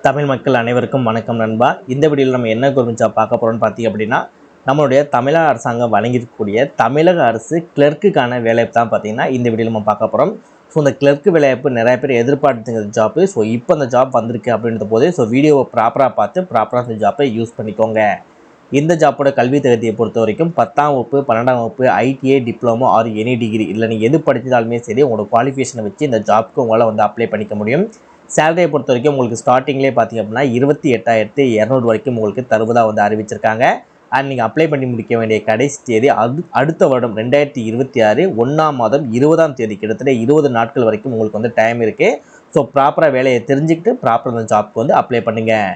தமிழ் மக்கள் அனைவருக்கும் வணக்கம் நண்பா. இந்த வீடியோவில் நம்ம என்ன குறிச்சா பார்க்க போகிறோம்னு பார்த்தீங்க அப்படின்னா, நம்மளுடைய தமிழக அரசாங்கம் வழங்கியிருக்கக்கூடிய தமிழக அரசு கிளர்க்குக்கான வேலைவாய்ப்பு தான் பார்த்தீங்கன்னா இந்த வீடியோவில் நம்ம பார்க்க போகிறோம். ஸோ இந்த கிளர்க்கு வேலைவாய்ப்பு நிறைய பேர் எதிர்பார்த்துங்கிற ஜாப்பு. ஸோ இப்போ அந்த ஜாப் வந்திருக்கு அப்படின்ற போது வீடியோவை ப்ராப்பராக பார்த்து ப்ராப்பராக அந்த ஜாப்பை யூஸ் பண்ணிக்கோங்க. இந்த ஜாப்போட கல்வி தகுதியை பொறுத்த வரைக்கும் 10ஆம் வகுப்பு 12ஆம் வகுப்பு ITI diploma or any degree இல்லை நீங்கள் எது படித்தாலுமே சரி உங்களோட குவாலிஃபிகேஷனை வச்சு இந்த ஜாப்புக்கு உங்களால் அப்ளை பண்ணிக்க முடியும். சேலரியை பொறுத்த வரைக்கும் உங்களுக்கு ஸ்டார்டிங்லேயே பார்த்திங்க அப்படின்னா 28,200 வரைக்கும் உங்களுக்கு தருவதாக அறிவிச்சிருக்காங்க. அண்ட் நீங்கள் அப்ளை பண்ணி முடிக்க வேண்டிய கடைசி தேதி அடுத்த வருடம் 2026 1ஆம் மாதம் 20ஆம் தேதி, கிட்டத்தட்ட 20 நாட்கள் வரைக்கும் உங்களுக்கு டைம் இருக்குது. ஸோ ப்ராப்பராக வேலையை தெரிஞ்சுக்கிட்டு ப்ராப்பராக அந்த ஜாப்க்கு அப்ளை பண்ணுங்கள்.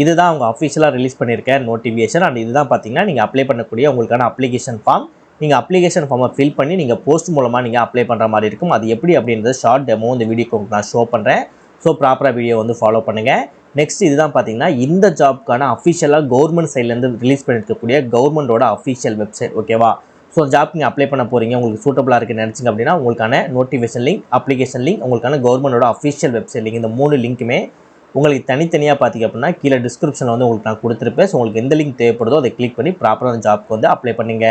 இதுதான் அவங்க அஃபிஷியலாக ரிலீஸ் பண்ணியிருக்க நோட்டிஃபிகேஷன். அண்ட் இதுதான் பார்த்தீங்கன்னா நீங்கள் அப்ளை பண்ணக்கூடிய உங்களுக்கான அப்ளிகேஷன் ஃபார்ம். நீங்கள் அப்ளிகேஷன் ஃபார்மை ஃபில் பண்ணி நீங்கள் போஸ்ட் மூலமாக நீங்கள் அப்ளை பண்ணுற மாதிரி இருக்கும். அது எப்படி அப்படின்றது ஷார்ட் டெமோ இந்த வீடியோக்கு நான் ஷோ பண்ணுறேன். ஸோ ப்ராப்பராக வீடியோ ஃபாலோ பண்ணுங்கள். நெக்ஸ்ட் இதுதான் பார்த்தீங்கன்னா இந்த ஜாப்க்கான அஃபிஷியலாக கவர்மெண்ட் சைட்லேருந்து ரிலீஸ் பண்ணியிருக்கக்கூடிய கவர்மெண்ட்டோட அஃபிஷியல் வெப்சைட். ஓகேவா? ஸோ ஜாப் நீங்கள் அப்ளை பண்ண போகிறீங்க, உங்களுக்கு சூட்டபுளாக இருக்குன்னு நினச்சிங்க அப்படின்னா உங்களுக்கான நோட்டிஃபிகேஷன் லிங்க், அப்ளிகேஷன் லிங்க், உங்களுக்கான கவர்மெண்ட்டோட அஃபிஷியல் வெப்சைட் லிங்க், இந்த 3 லிங்க்குமே உங்களுக்கு தனித்தனியாக பார்த்திங்க அப்படின்னா கீழே டிஸ்கிரிப்ஷனில் உங்களுக்கு நான் கொடுத்துருப்பேன். ஸோ உங்களுக்கு எந்த லிங்க் தேவைப்படுதோ அதை கிளிக் பண்ணி ப்ராப்பராக அந்த ஜாப்க்கு அப்ளை பண்ணுங்க.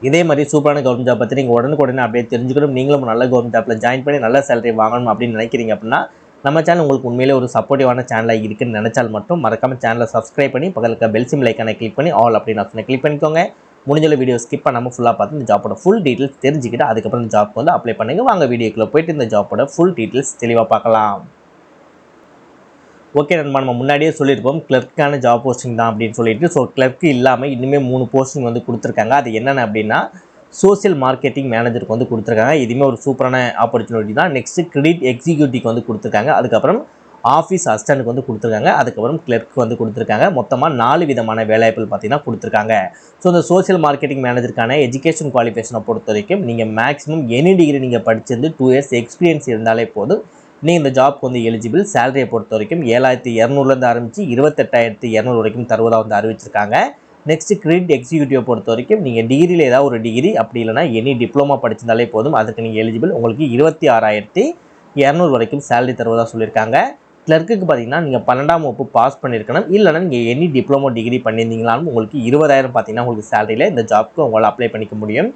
இதே மாதிரி சூப்பரான கவர்மெண்ட் ஜாப் பற்றி நீங்கள் உடனுக்குடனே அப்படியே தெரிஞ்சுக்கணும், நீங்களும் நல்ல கவர்மெண்ட் ஜாப்பில் ஜாயின் பண்ணி நல்ல சேலரி வாங்கணும் அப்படின்னு நினைக்கிறீங்க அப்படின்னா நம்ம சேனல் உங்களுக்கு உண்மையிலே ஒரு சப்போர்ட்டிவான சேனலாக இருக்குன்னு நினச்சால் மட்டும் மறக்காமல் சேனலை சப்ஸ்கிரைப் பண்ணி பக்கத்தில் பெல் சிம்பிள் ஐக்கானை கிளிக் பண்ணி ஆல் அப்படின்னு ஆப்ஷனை கிளிக் பண்ணிக்கோங்க. முடிஞ்ச வீடியோ ஸ்கிப் பண்ணாமல் ஃபுல்லாக பார்த்து இந்த ஜாப்போட ஃபுல் டீட்டெயில்ஸ் தெரிஞ்சுக்கிட்டு அதுக்கப்புறம் இந்த ஜாப்க்கு அப்ளை பண்ணுங்கள். வாங்க வீடியோக்குள்ளே போய்ட்டு இந்த ஜாப்போட ஃபுல் டீட்டெயில்ஸ் தெளிவாக பார்க்கலாம். ஓகே நண்பா, நம்ம முன்னாடியே சொல்லியிருப்போம் கிளர்க்கான ஜாப் போஸ்டிங் தான் அப்படின்னு சொல்லிட்டு. ஸோ கிளர்க்கு இல்லாமல் இன்னுமே 3 போஸ்டிங் கொடுத்துருக்காங்க. அது என்னென்ன அப்படின்னா சோசியல் மார்க்கெட்டிங் மேனேஜருக்கு கொடுத்துருக்காங்க. இதுவுமே ஒரு சூப்பரான ஆப்பர்ச்சுனிட்டி தான். நெக்ஸ்ட்டு கிரெடிட் எக்ஸிக்யூட்டிவ்க்கு கொடுத்துருக்காங்க. அதுக்கப்புறம் ஆஃபீஸ் அசிஸ்டன்ட்டுக்கு கொடுத்துருக்காங்க. அதுக்கப்புறம் கிளர்க்கு கொடுத்துருக்காங்க. மொத்தமாக 4 விதமான வேலைவாய்ப்புகள் பார்த்தீங்கன்னா கொடுத்துருக்காங்க. ஸோ இந்த சோசியல் மார்க்கெட்டிங் மேனேஜருக்கான எஜுகேஷன் குவாலிஃபிகேஷனை பொறுத்த வரைக்கும் நீங்கள் மேக்ஸிமம் எனி டிகிரி நீங்கள் படிச்சிருந்து 2 இயர்ஸ் எக்ஸ்பீரியன்ஸ் இருந்தாலே போதும், நீங்கள் இந்த ஜாப்க்கு எலிஜிபிள். சேலரியை பொறுத்த வரைக்கும் 7,200 ஆரம்பித்து 28,200 வரைக்கும் தருவதாக அறிவிச்சிருக்காங்க. நெக்ஸ்ட் கிரெடிட் எக்ஸிக்யூட்டிவ் பொறுத்த வரைக்கும் நீங்கள் டிகிரியில் ஏதாவது ஒரு டிகிரி, அப்படி இல்லைனா எனி டிப்ளமா படிச்சிருந்தாலே போதும், அதுக்கு நீங்கள் எலிஜிபிள். உங்களுக்கு 26,200 வரைக்கும் சேலரி தருவதாக சொல்லியிருக்காங்க. கிளர்க்குக்கு பார்த்தீங்கன்னா நீங்கள் 12ஆம் வகுப்பு பாஸ் பண்ணியிருக்கணும், இல்லைனா நீங்கள் எனி டிப்ளமோ டிகிரி பண்ணியிருந்தீங்களாலும் உங்களுக்கு 20,000 பார்த்தீங்கன்னா உங்களுக்கு சேலரியில் இந்த ஜாப்க்கு உங்களால் அப்ளை பண்ணிக்க முடியும்.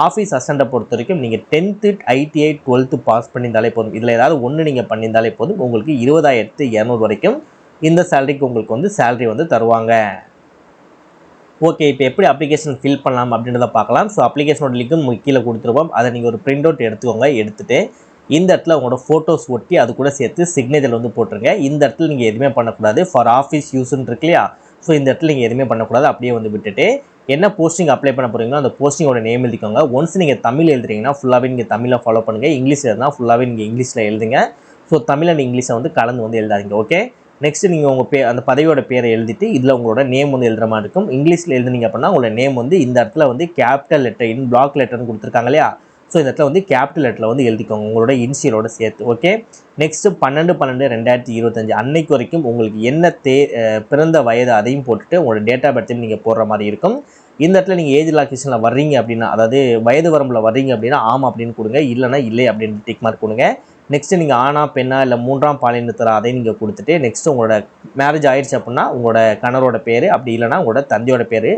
ஆஃபீஸ் அசிஸ்டண்ட்டை பொறுத்த வரைக்கும் நீங்கள் 10th ஐடிஐ 12th பாஸ் பண்ணியிருந்தாலே போதும், இதில் ஏதாவது ஒன்று நீங்கள் பண்ணியிருந்தாலே போதும், உங்களுக்கு 20,200 வரைக்கும் இந்த சேலரிக்கு உங்களுக்கு சேலரி தருவாங்க. ஓகே, இப்போ எப்படி அப்ளிகேஷன் ஃபில் பண்ணலாம் அப்படின்றத பார்க்கலாம். ஸோ அப்ளிகேஷனோட லிங்க்கும் உங்களுக்கு கீழே கொடுத்துருவோம். அதை நீங்கள் ஒரு பிரிண்ட் அவுட் எடுத்துக்கோங்க. எடுத்துகிட்டு இந்த இடத்துல உங்களோட ஃபோட்டோஸ் ஒட்டி அது கூட சேர்த்து சிக்னேச்சர் போட்டுருங்க. இந்த இடத்துல நீங்கள் எதுவுமே பண்ணக்கூடாது. ஃபார் ஆஃபீஸ் யூஸ்ன்னு இருக்கு இல்லையா? ஸோ இந்த இடத்துல நீங்கள் எதுவுமே பண்ணக்கூடாது. அப்படியே விட்டுட்டு என்ன போஸ்டிங் அப்ளை பண்ண போகிறீங்களோ அந்த போஸ்டிங்கோட நேம் எழுதிக்கோங்க. ஒன்ஸ் நீங்கள் தமிழ் எழுதுறீங்கன்னா ஃபுல்லாகவே நீங்கள் தமிழில் ஃபாலோ பண்ணுங்கள். இங்கிலீஷ் எழுதுனா ஃபுல்லாகவே நீங்கள் இங்கிலீஷில் எழுதுங்க. ஸோ தமிழ் அண்ட் இங்கிலீஷை கலந்து எழுதாதீங்க. ஓகே, நெக்ஸ்ட் நீங்கள் உங்கள் அந்த பதவியோட பேரை எழுதிட்டு இதில் உங்களோட நேம் எழுதுற மாதிரி இருக்கும். இங்கிலீஷில் எழுதுனீங்க அப்படின்னா உங்களோட நேம் இந்த இடத்துல கேபிட்டல் லெட்டர் இன் பிளாக் லெட்டர்னு கொடுத்துருக்காங்க இல்லையா? ஸோ இந்த இடத்துல கேபிட்டல் லெட்டரில் எழுதிக்கோங்க உங்களோட இனிஷியலோட சேர்த்து. ஓகே, நெக்ஸ்ட்டு 12/12/2025 அன்னைக்கு வரைக்கும் உங்களுக்கு என்ன பிறந்த வயது அதையும் போட்டுட்டு உங்களோட டேட் ஆஃப் பர்த்தையும் நீங்கள் போடுற மாதிரி இருக்கும். இந்த இடத்துல நீங்கள் ஏஜ் ரிலாக்ஸேஷனில் வர்றீங்க அப்படின்னா, அதாவது வயது வரம்பில் வர்றீங்க அப்படின்னா ஆமாம் அப்படின்னு கொடுங்க, இல்லைனா இல்லை அப்படின்னு டிக் மார்க் கொடுங்க. நெக்ஸ்ட்டு நீங்கள் ஆணா பெண்ணா இல்லை 3ஆம் பாலினத்தரா அதையும் நீங்கள் கொடுத்துட்டு நெக்ஸ்ட்டு உங்களோட மேரேஜ் ஆயிடுச்சு அப்படின்னா உங்களோட கணவரோட பேர், அப்படி இல்லைனா உங்களோட தந்தையோட பேர்,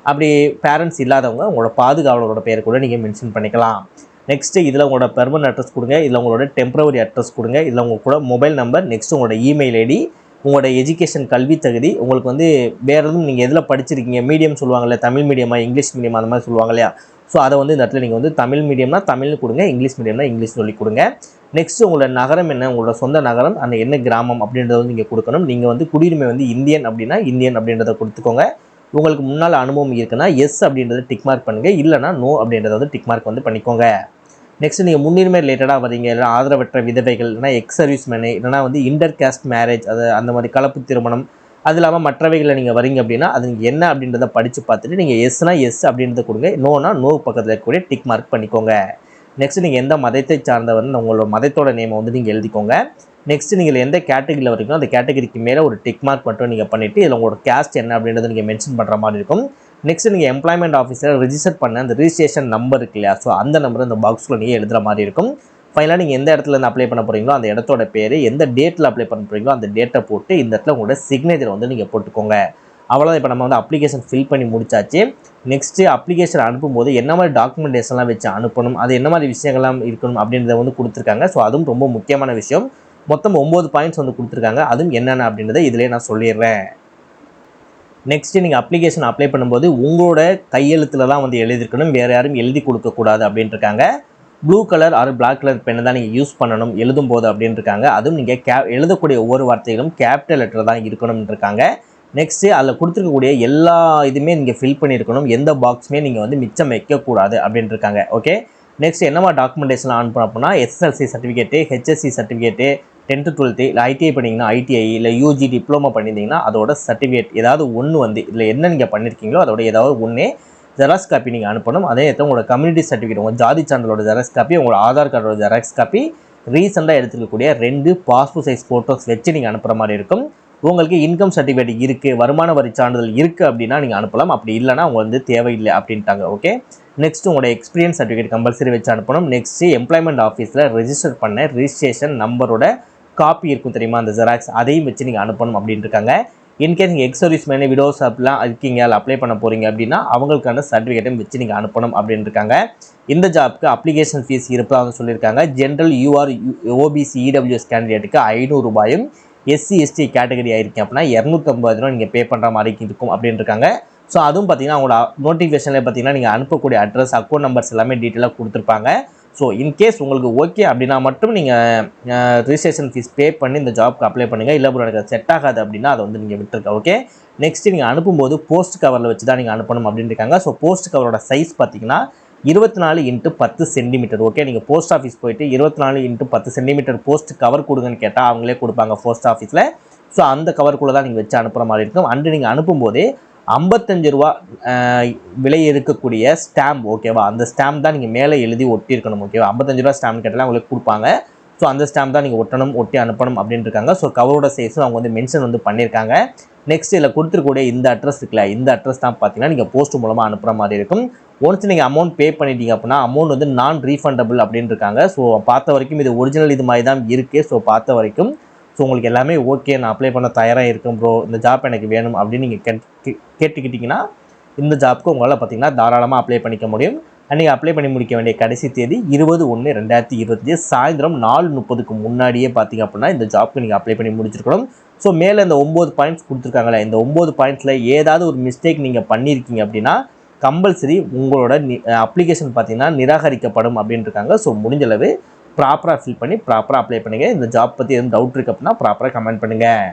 அப்படி பேரண்ட்ஸ் இல்லாதவங்க உங்களோட பாதுகாவலரோட பேர் கூட நீங்கள் மென்ஷன் பண்ணிக்கலாம். நெக்ஸ்ட்டு இதில் உங்களோட பெர்மனன்ட் அட்ரஸ் கொடுங்க, இதில் உங்களோட டெம்பரவரி அட்ரஸ் கொடுங்க, இதில் உங்கள் கூட மொபைல் நம்பர், நெக்ஸ்ட்டு உங்களோட இமெயில் ஐடி, உங்களோட எஜுகேஷன் கல்வி தகுதி, உங்களுக்கு வேறு எதுவும் நீங்கள் எதில் படிச்சிருக்கீங்க, மீடியம் சொல்லுவாங்கள்ல, தமிழ் மீடியமா இங்கிலீஷ் மீடியம் அந்த மாதிரி சொல்லுவாங்க இல்லையா? ஸோ அதை இந்த இடத்துல நீங்கள் தமிழ் மீடியம்னா தமிழ்னு கொடுங்க, இங்கிலீஷ் மீடியம்னா இங்கிலீஷ் சொல்லி கொடுங்க. நெக்ஸ்ட்டு உங்களோட நகரம் என்ன, உங்களோட சொந்த நகரம், அந்த என்ன கிராமம் அப்படின்றத நீங்கள் கொடுக்கணும். நீங்கள் குடியுரிமை இந்தியன் அப்படின்னா இந்தியன் அப்படின்றத கொடுத்துக்கோங்க. உங்களுக்கு முன்னால் அனுபவம் இருக்குன்னா எஸ் அப்படின்றத டிக் மார்க் பண்ணுங்கள், இல்லைனா நோ அப்படின்றத டிக் மார்க் பண்ணிக்கோங்க. நெக்ஸ்ட் நீங்கள் முன்னுரிமை ரிலேட்டடாக வரீங்க, இல்லைனா ஆதரவற்ற விதவைகள், இல்லைனா எக்ஸ் சர்வீஸ் மேனு, இல்லைனா இன்டர் காஸ்ட் மேரேஜ், அது அந்த மாதிரி கலப்பு திருமணம், அது இல்லாமல் மற்றவைகளில் நீங்கள் வரீங்க அப்படின்னா அது நீங்கள் என்ன அப்படின்றத படித்து பார்த்துட்டு நீங்கள் எஸ்னா எஸ் அப்படின்றத கொடுங்க, நோனா நோ பக்கத்தில் இருக்கக்கூடிய டிக் மார்க் பண்ணிக்கோங்க. நெக்ஸ்ட் நீங்கள் எந்த மதத்தை சார்ந்தவர் உங்களோட மதத்தோட நேமை நீங்கள் எழுதிக்கோங்க. நெக்ஸ்ட் நீங்கள் எந்த கேட்டகரியில் வரீங்களோ அந்த கேட்டகரிக்கு மேலே ஒரு டிக் மார்க் மட்டும் நீங்கள் பண்ணிவிட்டு இதில் உங்களோட கேஸ்ட் என்ன அப்படின்றத நீங்கள் மென்ஷன் பண்ணுற மாதிரி இருக்கும். நெக்ஸ்ட் நீங்கள் எம்ப்ளாய்மெண்ட் ஆஃபீஸர் ரிஜிஸ்டர் பண்ண அந்த ரிஜிஸ்ட்ரேஷன் நம்பர் இருக்கு இல்லையா? ஸோ அந்த நம்பர் இந்த பாக்ஸில் நீங்கள் எழுதுகிற மாதிரி இருக்கும். ஃபைனலாக நீங்கள் எந்த இடத்துல இருந்து அப்ளை பண்ண போகிறீங்களோ அந்த இடத்தோட பேர், எந்த டேட்டில் அப்ளை பண்ண போகிறீங்களோ அந்த டேட்டை போட்டு இந்த இடத்துல உங்களோட சிக்னேச்சர் வந்து நீங்கள் போட்டுக்கோங்க. அவ்வளோதான். இப்போ நம்ம வந்து அப்ளிகேஷன் ஃபில் பண்ணி முடிச்சாச்சு. நெக்ஸ்ட்டு அப்ளிகேஷன் அனுப்பும்போது என்ன மாதிரி டாக்குமெண்டேஷன்லாம் வச்சு அனுப்பணும், அது என்ன மாதிரி விஷயங்கள்லாம் இருக்கணும் அப்படின்றத வந்து கொடுத்துருக்காங்க. ஸோ அதுவும் ரொம்ப முக்கியமான விஷயம். மொத்தம் 9 பாயிண்ட்ஸ் வந்து கொடுத்துருக்காங்க. அதுவும் என்னென்ன அப்படின்றத இதிலே நான் சொல்லிடுறேன். நெக்ஸ்ட்டு நீங்கள் அப்ளிகேஷன் அப்ளை பண்ணும்போது உங்களோட கையெழுத்தில் தான் வந்து எழுதியிருக்கணும், வேறு யாரும் எழுதி கொடுக்கக்கூடாது அப்படின்ட்டுருக்காங்க. Blue colour or black colour பெண்ணை தான் நீங்கள் யூஸ் பண்ணணும் எழுதும்போது அப்படின்ட்டுருக்காங்க. அதுவும் நீங்கள் எழுதக்கூடிய ஒவ்வொரு வார்த்தைகளும் கேபிட்டல் லெட்டர் தான் இருக்கணும்ன்றிருக்காங்க. நெக்ஸ்ட்டு அதில் கொடுத்துருக்கக்கூடிய எல்லா இதுவுமே நீங்கள் ஃபில் பண்ணியிருக்கணும், எந்த பாக்ஸுமே நீங்கள் வந்து மிச்சம் வைக்கக்கூடாது அப்படின்ட்டுருக்காங்க. ஓகே. நெக்ஸ்ட் என்னமா டாக்குமெண்டேஷன் அனுப்பணும் அப்படின்னா SSLC certificate, HSC certificate, 10th 12th இல்லை ஐடிஐ பண்ணிங்கன்னா ஐடிஐ, இல்லை யூஜி டிப்ளமோ பண்ணியிருந்தீங்கன்னா அதோட சர்டிஃபிகேட் ஏதாவது ஒன்று வந்து இதில் என்ன நீங்கள் பண்ணியிருக்கீங்களோ அதோட ஏதாவது ஒன்று ஜெராக்ஸ் காப்பி நீங்கள் அனுப்பணும். அதே நேரத்தில் உங்களோட கம்யூனிட்டி சர்டிஃபிகேட், உங்கள் ஜாதி சான்றோட ஜெராக்ஸ் காப்பி, உங்களோட ஆதார் கார்டோட ஜெராக்ஸ் காப்பி, ரீசெண்டாக எடுத்துக்கக்கூடிய 2 பாஸ்போர்ட் சைஸ் ஃபோட்டோஸ் வச்சு நீங்கள் அனுப்புகிற மாதிரி இருக்கும். உங்களுக்கு இன்கம் சர்டிஃபிகேட் இருக்குது, வருமான வரி சான்றிதழ் இருக்குது அப்படின்னா நீங்கள் அனுப்பலாம். அப்படி இல்லைனா அவங்க வந்து தேவையில்லை அப்படின்ட்டாங்க. ஓகே. நெக்ஸ்ட் உங்களோட எக்ஸ்பீரியன்ஸ் சர்டிஃபிகேட் கம்பல்சரி வச்சு அனுப்பணும். நெக்ஸ்ட்டு எம்ப்ளாய்மெண்ட் ஆஃபீஸில் ரெஜிஸ்டர் பண்ண ரிஜிஸ்ட்ரேஷன் நம்பரோட காப்பி இருக்கும் தெரியுமா, அந்த ஜெராக்ஸ், அதையும் வச்சு நீங்கள் அனுப்பணும் அப்படின்ட்டு இருக்காங்க. இன்கேஸ் நீங்கள் எக்ஸ் சர்வீஸ் மேனே விடோஸ் அப்படிலாம் இருக்கீங்க, அதில் அப்ளை பண்ண போகிறீங்க அப்படின்னா அவங்களுக்கான சர்டிஃபிகேட்டும் வச்சு நீங்கள் அனுப்பணும் அப்படின்னு இருக்காங்க. இந்த ஜாப்க்கு அப்ளிகேஷன் ஃபீஸ் இருப்பதாக சொல்லியிருக்காங்க. ஜென்ரல் யூஆர் ஓபிசி இடபிள்யூஎஸ் கேண்டிடேட்டுக்கு 500 ரூபாயும், எஸ்சி எஸ்டி கேட்டகரி ஆயிருக்கீங்க அப்படின்னா 250 ரூபா நீங்கள் பே பண்ணுற மாதிரி இருக்கும் அப்படின்னு இருக்காங்க. ஸோ அதுவும் பார்த்தீங்கன்னா அவங்களோட நோட்டிஃபிகேஷனில் பார்த்தீங்கன்னா நீங்கள் அனுப்பக்கூடிய அட்ரஸ், அக்கௌண்ட் நம்பர்ஸ் எல்லாமே டீட்டெயிலாக கொடுத்துருப்பாங்க. ஸோ இன்கேஸ் உங்களுக்கு ஓகே அப்படின்னா மட்டும் நீங்கள் ரிஜிஸ்ட்ரேஷன் ஃபீஸ் பே பண்ணி இந்த ஜாப்க்கு அப்ளை பண்ணுங்கள். இல்லை ப்ரோ எனக்கு செட் ஆகாது அப்படின்னா அதை வந்து நீங்கள் விட்டுருக்க. ஓகே. நெக்ஸ்ட்டு நீங்கள் அனுப்பும்போது போஸ்ட் கவரில் வச்சு தான் நீங்கள் அனுப்பணும் அப்படின்னு இருக்காங்க. ஸோ போஸ்ட் கவரோட சைஸ் பார்த்தீங்கன்னா 24 × 10 சென்டிமீட்டர். ஓகே. நீங்கள் போஸ்ட் ஆஃபீஸ் போயிட்டு 24 × 10 சென்டிமீட்டர் போஸ்ட் கவர் கொடுங்கன்னு கேட்டால் அவங்களே கொடுப்பாங்க போஸ்ட் ஆஃபீஸில். ஸோ அந்த கவருக்குள்ளே தான் நீங்கள் வச்சு அனுப்புகிற மாதிரி இருக்கும். அண்டு நீங்கள் அனுப்பும்போதே 55 ரூபா விலை இருக்கக்கூடிய ஸ்டாம்ப், ஓகேவா, அந்த ஸ்டாம்ப் தான் நீங்கள் மேலே எழுதி ஒட்டியிருக்கணும். ஓகேவா. 55 ரூபா ஸ்டாம்ப் கேட்டால் உங்களுக்கு கொடுப்பாங்க. ஸோ அந்த ஸ்டாம்ப் தான் நீங்கள் ஒட்டி அனுப்பணும் அப்படின்னு இருக்காங்க. ஸோ கவரோட சைஸும் அவங்க வந்து மென்ஷன் வந்து பண்ணியிருக்காங்க. நெக்ஸ்ட் இதில் கொடுத்துருக்கூடிய இந்த அட்ரஸ் இருக்குல்ல, இந்த அட்ரஸ் தான் பார்த்தீங்கன்னா நீங்கள் போஸ்ட் மூலமாக அனுப்புகிற மாதிரி இருக்கும். ஒன்ஸ் நீங்கள் அமௌண்ட் பே பண்ணிட்டீங்க அப்படின்னா அமௌண்ட் வந்து நான் ரீஃபண்டபிள் அப்படின்னு இருக்காங்க. ஸோ பார்த்த வரைக்கும் இது ஒரிஜினல் இது மாதிரி தான் இருக்குது. ஸோ பார்த்த வரைக்கும் ஸோ உங்களுக்கு எல்லாமே ஓகே, நான் அப்ளை பண்ண தயாராக இருக்கும் ப்ரோ, இந்த ஜாப் எனக்கு வேணும் அப்படின்னு நீங்கள் கேட்டுக்கிட்டிங்கன்னா இந்த ஜாப்க்கு உங்களால் பார்த்தீங்கன்னா தாராளமாக அப்ளை பண்ணிக்க முடியும். நீங்கள் அப்ளை பண்ணி முடிக்க வேண்டிய கடைசி தேதி 20/1/2025 சாயந்தரம் 4:30க்கு முன்னாடியே பார்த்தீங்க அப்படின்னா இந்த ஜாப்க்கு நீங்கள் அப்ளை பண்ணி முடிச்சிருக்கணும். ஸோ மேலே இந்த 9 பாயிண்ட்ஸ் கொடுத்துருக்காங்களே, இந்த 9 பாயிண்ட்ஸில் ஏதாவது ஒரு மிஸ்டேக் நீங்கள் பண்ணியிருக்கீங்க அப்படின்னா கம்பல்சரி உங்களோட அப்ளிகேஷன் பார்த்தீங்கன்னா நிராகரிக்கப்படும் அப்படின்னு இருக்காங்க. ஸோ முடிஞ்சளவு ப்ராப்பராக ஃபில் பண்ணி ப்ராப்பராக அப்ளை பண்ணுங்கள். இந்த ஜாப் பற்றி எதுவும் டவுட் இருக்குது அப்படின்னா ப்ராப்பராக கமெண்ட் பண்ணுங்கள்.